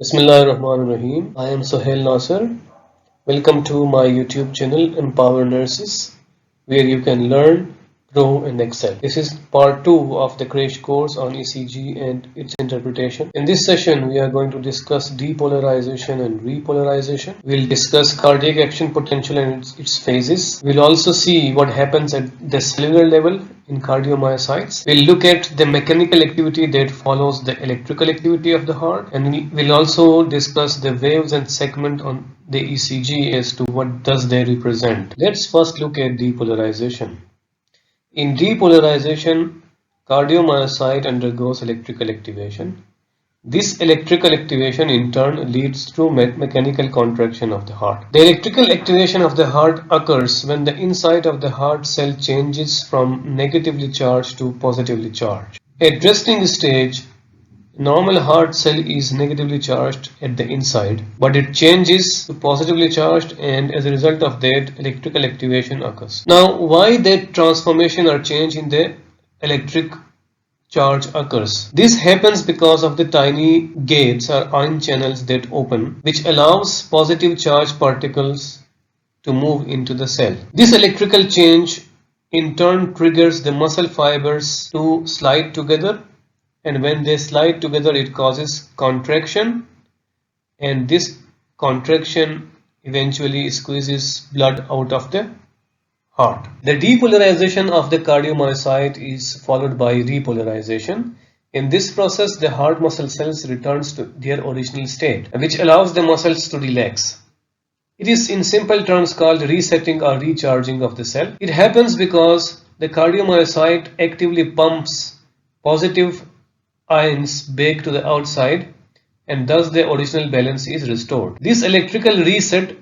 Bismillahirrahmanirrahim. I am Sohail Nasser. Welcome to my YouTube channel Empower Nurses, where you can learn, grow, and excel. This is part 2 of the crash course on ECG and its interpretation. In this session, we are going to discuss depolarization and repolarization. We'll discuss cardiac action potential and its phases. We'll also see what happens at the cellular level in cardiomyocytes. We'll look at the mechanical activity that follows the electrical activity of the heart, and we'll also discuss the waves and segment on the ECG as to what does they represent. Let's first look at depolarization. In depolarization, cardiomyocyte undergoes electrical activation. This electrical activation in turn leads to mechanical contraction of the heart. The electrical activation of the heart occurs when the inside of the heart cell changes from negatively charged to positively charged. At resting stage, normal heart cell is negatively charged at the inside, but it changes to positively charged, and as a result of that, electrical activation occurs. Now, why that transformation or change in the electric charge occurs? This happens because of the tiny gates or ion channels that open, which allows positive charge particles to move into the cell. This electrical change in turn triggers the muscle fibers to slide together, and when they slide together it causes contraction, and this contraction eventually squeezes blood out of the heart. The depolarization of the cardiomyocyte is followed by repolarization. In this process, the heart muscle cells returns to their original state, which allows the muscles to relax. It is in simple terms called resetting or recharging of the cell. It happens because the cardiomyocyte actively pumps positive ions back to the outside, and thus the original balance is restored. This electrical reset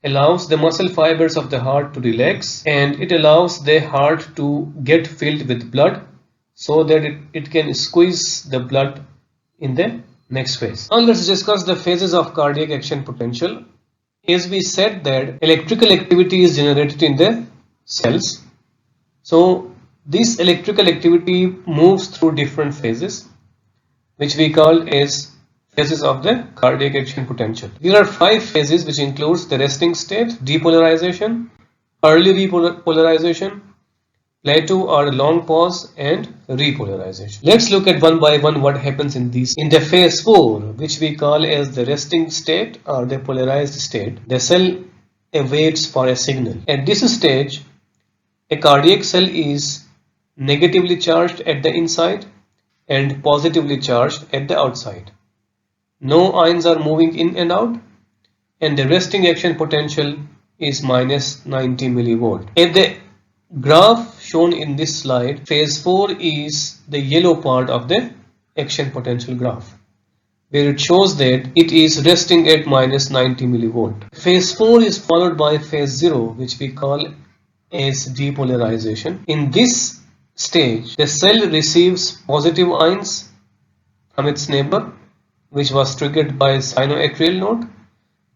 allows the muscle fibers of the heart to relax, and it allows the heart to get filled with blood so that it can squeeze the blood in the next phase. Now let's discuss the phases of cardiac action potential. As we said that electrical activity is generated in the cells, so this electrical activity moves through different phases, which we call as phases of the cardiac action potential. There are 5 phases, which includes the resting state, depolarization, early repolarization, plateau or long pause, and repolarization. Let's look at one by one what happens in these. In the phase 4, which we call as the resting state or the polarized state, the cell awaits for a signal. At this stage, a cardiac cell is negatively charged at the inside and positively charged at the outside. No ions are moving in and out, and the resting action potential is minus 90 millivolt. At the graph shown in this slide, phase 4 is the yellow part of the action potential graph, where it shows that it is resting at minus 90 millivolt. Phase 4 is followed by phase 0, which we call as depolarization. In this stage, the cell receives positive ions from its neighbor, which was triggered by sinoatrial node,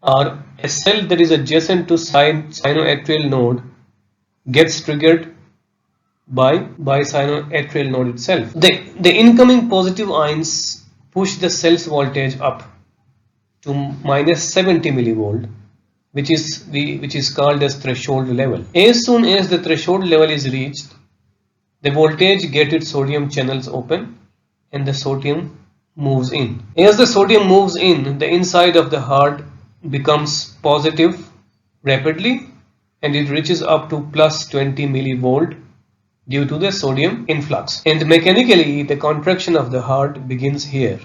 or a cell that is adjacent to sinoatrial node gets triggered by sinoatrial node itself. The incoming positive ions push the cell's voltage up to minus 70 millivolt, which is called as threshold level. As soon as the threshold level is reached, the voltage gets its sodium channels open, and the sodium moves in. As the sodium moves in, the inside of the heart becomes positive rapidly, and it reaches up to plus 20 millivolt due to the sodium influx. And mechanically, the contraction of the heart begins here.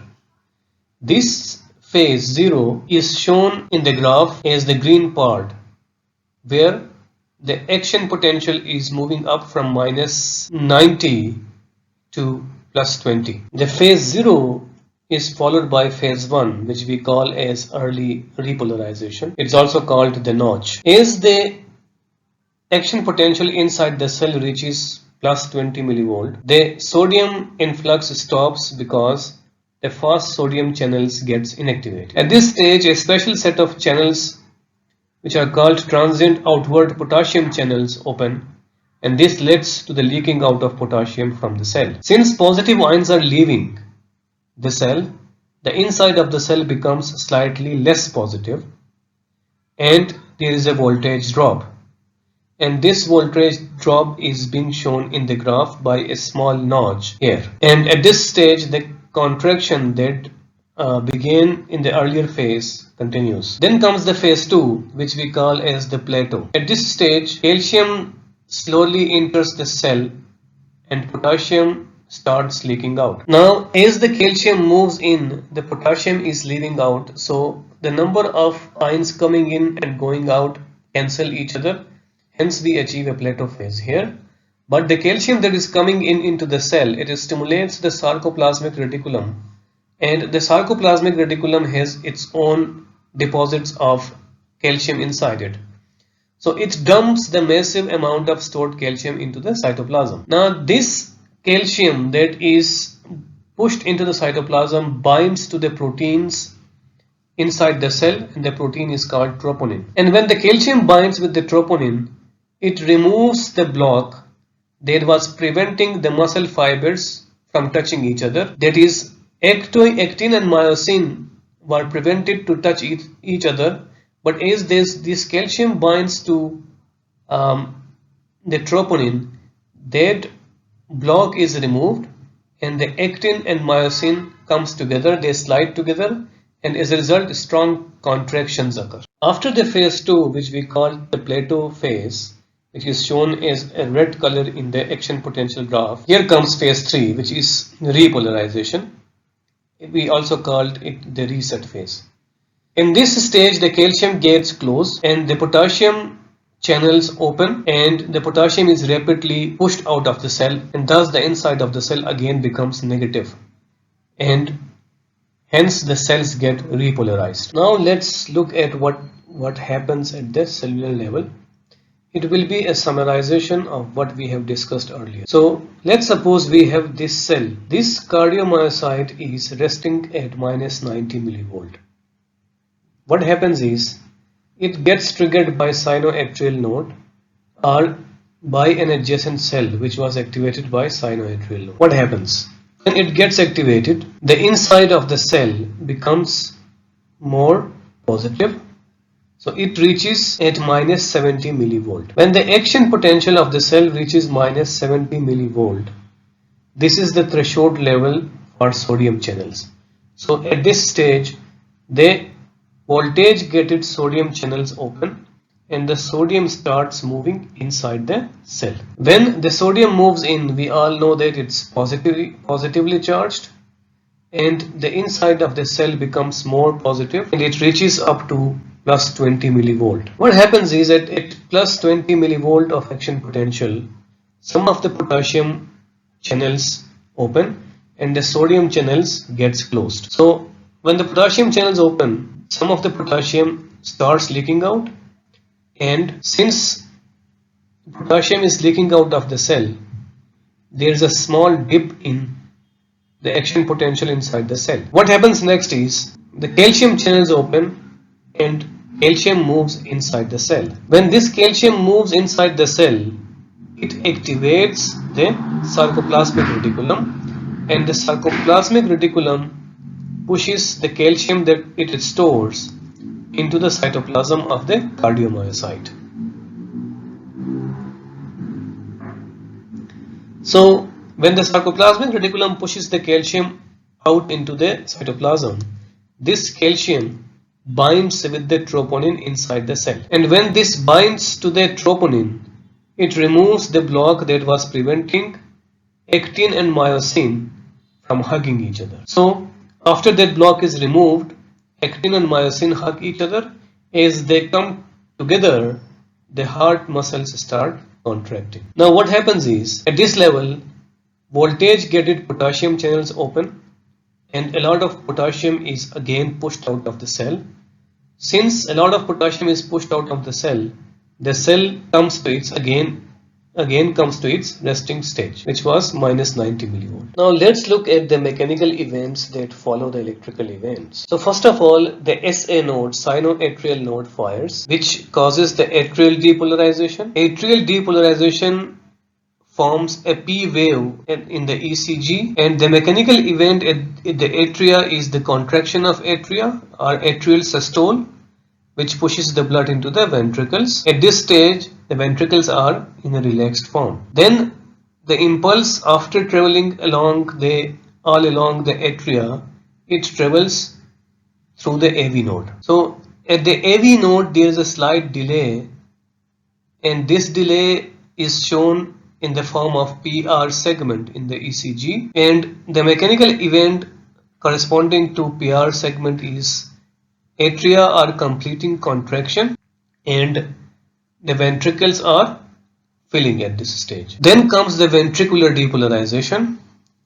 This phase 0 is shown in the graph as the green part, where the action potential is moving up from minus 90 to plus 20. The phase 0 is followed by phase 1, which we call as early repolarization. It's also called the notch. As the action potential inside the cell reaches plus 20 millivolt, the sodium influx stops because the fast sodium channels gets inactivated. At this stage, a special set of channels, which are called transient outward potassium channels, open, and this leads to the leaking out of potassium from the cell. Since positive ions are leaving the cell, the inside of the cell becomes slightly less positive and there is a voltage drop. And this voltage drop is being shown in the graph by a small notch here. And at this stage, the contraction that began in the earlier phase continues. Then comes the phase 2, which we call as the plateau. At this stage, calcium slowly enters the cell and potassium starts leaking out. Now, as the calcium moves in, the potassium is leaving out. So the number of ions coming in and going out cancel each other. Hence, we achieve a plateau phase here. But the calcium that is coming in into the cell, it stimulates the sarcoplasmic reticulum. And the sarcoplasmic reticulum has its own deposits of calcium inside it. So it dumps the massive amount of stored calcium into the cytoplasm. Now this calcium that is pushed into the cytoplasm binds to the proteins inside the cell, and the protein is called troponin. And when the calcium binds with the troponin, it removes the block that was preventing the muscle fibers from touching each other. That is, actin and myosin were prevented to touch each other, but as this calcium binds to the troponin, that block is removed and the actin and myosin comes together, they slide together, and as a result strong contractions occur. After the phase 2, which we call the plateau phase, which is shown as a red color in the action potential graph, here comes phase 3, which is repolarization. We also called it the reset phase. In this stage, the calcium gates close and the potassium channels open, and the potassium is rapidly pushed out of the cell, and thus the inside of the cell again becomes negative, and hence the cells get repolarized. Now let's look at what happens at the cellular level. It will be a summarization of what we have discussed earlier. So let's suppose we have this cell. This cardiomyocyte is resting at -90 millivolt. What happens is it gets triggered by sinoatrial node or by an adjacent cell which was activated by sinoatrial node. What happens? When it gets activated, the inside of the cell becomes more positive. So it reaches at -70 millivolt. When the action potential of the cell reaches -70 millivolt, this is the threshold level for sodium channels. So at this stage, the voltage gated sodium channels open and the sodium starts moving inside the cell. When the sodium moves in, we all know that it's positively charged, and the inside of the cell becomes more positive and it reaches up to +20 millivolt. What happens is that at +20 millivolt of action potential, some of the potassium channels open and the sodium channels gets closed. So when the potassium channels open, some of the potassium starts leaking out, and since potassium is leaking out of the cell, there is a small dip in the action potential inside the cell. What happens next is the calcium channels open and calcium moves inside the cell. When this calcium moves inside the cell, it activates the sarcoplasmic reticulum, and the sarcoplasmic reticulum pushes the calcium that it stores into the cytoplasm of the cardiomyocyte. So when the sarcoplasmic reticulum pushes the calcium out into the cytoplasm, this calcium binds with the troponin inside the cell, and when this binds to the troponin, it removes the block that was preventing actin and myosin from hugging each other. So after that block is removed, actin and myosin hug each other. As they come together, the heart muscles start contracting. Now what happens is, at this level, voltage gated potassium channels open and a lot of potassium is again pushed out of the cell. Since a lot of potassium is pushed out of the cell comes to its comes to its resting stage, which was -90 millivolt. Now let's look at the mechanical events that follow the electrical events. So first of all, the SA node, sinoatrial node, fires, which causes the atrial depolarization. Atrial depolarization forms a P wave in the ECG, and the mechanical event at the atria is the contraction of atria or atrial systole, which pushes the blood into the ventricles. At this stage, the ventricles are in a relaxed form. Then the impulse, after traveling all along the atria, it travels through the AV node. So at the AV node there is a slight delay, and this delay is shown in the form of PR segment in the ECG, and the mechanical event corresponding to PR segment is atria are completing contraction and the ventricles are filling at this stage. Then comes the ventricular depolarization.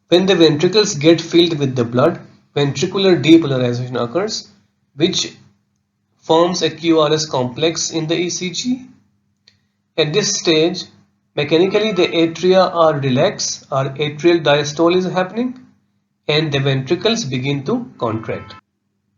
When the ventricles get filled with the blood, ventricular depolarization occurs, which forms a QRS complex in the ECG. At this stage, mechanically the atria are relaxed, or atrial diastole is happening, and the ventricles begin to contract.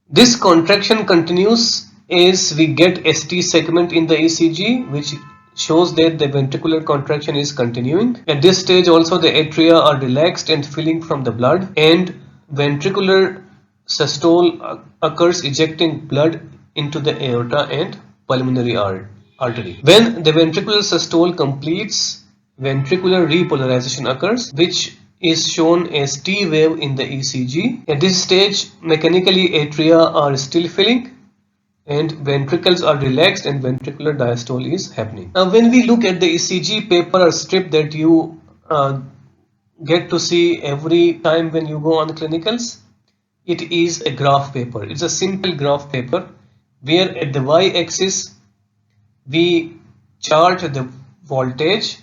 This contraction continues as we get ST segment in the ECG, which shows that the ventricular contraction is continuing. At this stage also the atria are relaxed and filling from the blood, and ventricular systole occurs, ejecting blood into the aorta and pulmonary artery. When the ventricular systole completes, ventricular repolarization occurs, which is shown as T wave in the ECG. At this stage, mechanically atria are still filling and ventricles are relaxed and ventricular diastole is happening. Now when we look at the ECG paper or strip that you get to see every time when you go on clinicals, it is a graph paper. It's a simple graph paper where at the y-axis we chart the voltage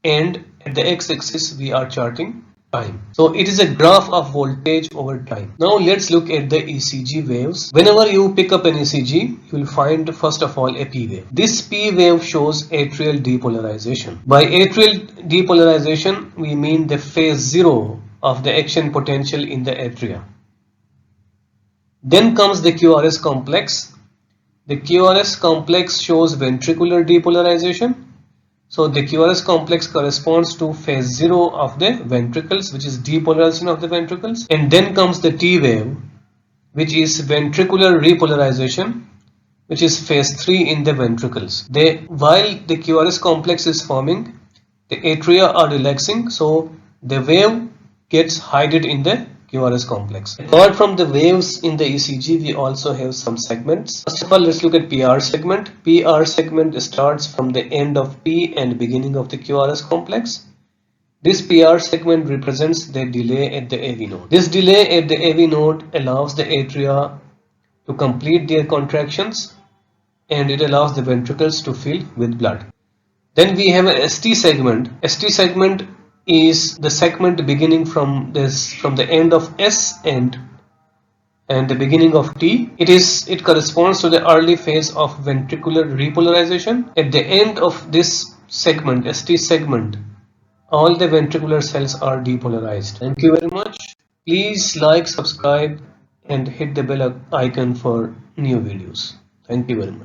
and at the x-axis we are charting time. So it is a graph of voltage over time. Now let's look at the ECG waves. Whenever you pick up an ECG, you will find first of all a P wave. This P wave shows atrial depolarization. By atrial depolarization, we mean the phase 0 of the action potential in the atria. Then comes the QRS complex. The QRS complex shows ventricular depolarization. So the QRS complex corresponds to phase 0 of the ventricles, which is depolarization of the ventricles. And then comes the T wave, which is ventricular repolarization, which is phase 3 in the ventricles. While the QRS complex is forming, the atria are relaxing, so the wave gets hidden in the QRS complex. Apart from the waves in the ECG, we also have some segments. First of all, let's look at PR segment. PR segment starts from the end of P and beginning of the QRS complex. This PR segment represents the delay at the AV node. This delay at the AV node allows the atria to complete their contractions, and it allows the ventricles to fill with blood. Then we have a ST segment. ST segment is the segment beginning from the end of S and the beginning of T. It corresponds to the early phase of ventricular repolarization. At the end of this segment, ST segment, all the ventricular cells are depolarized. Thank you very much. Please like, subscribe and hit the bell icon for new videos. Thank you very much.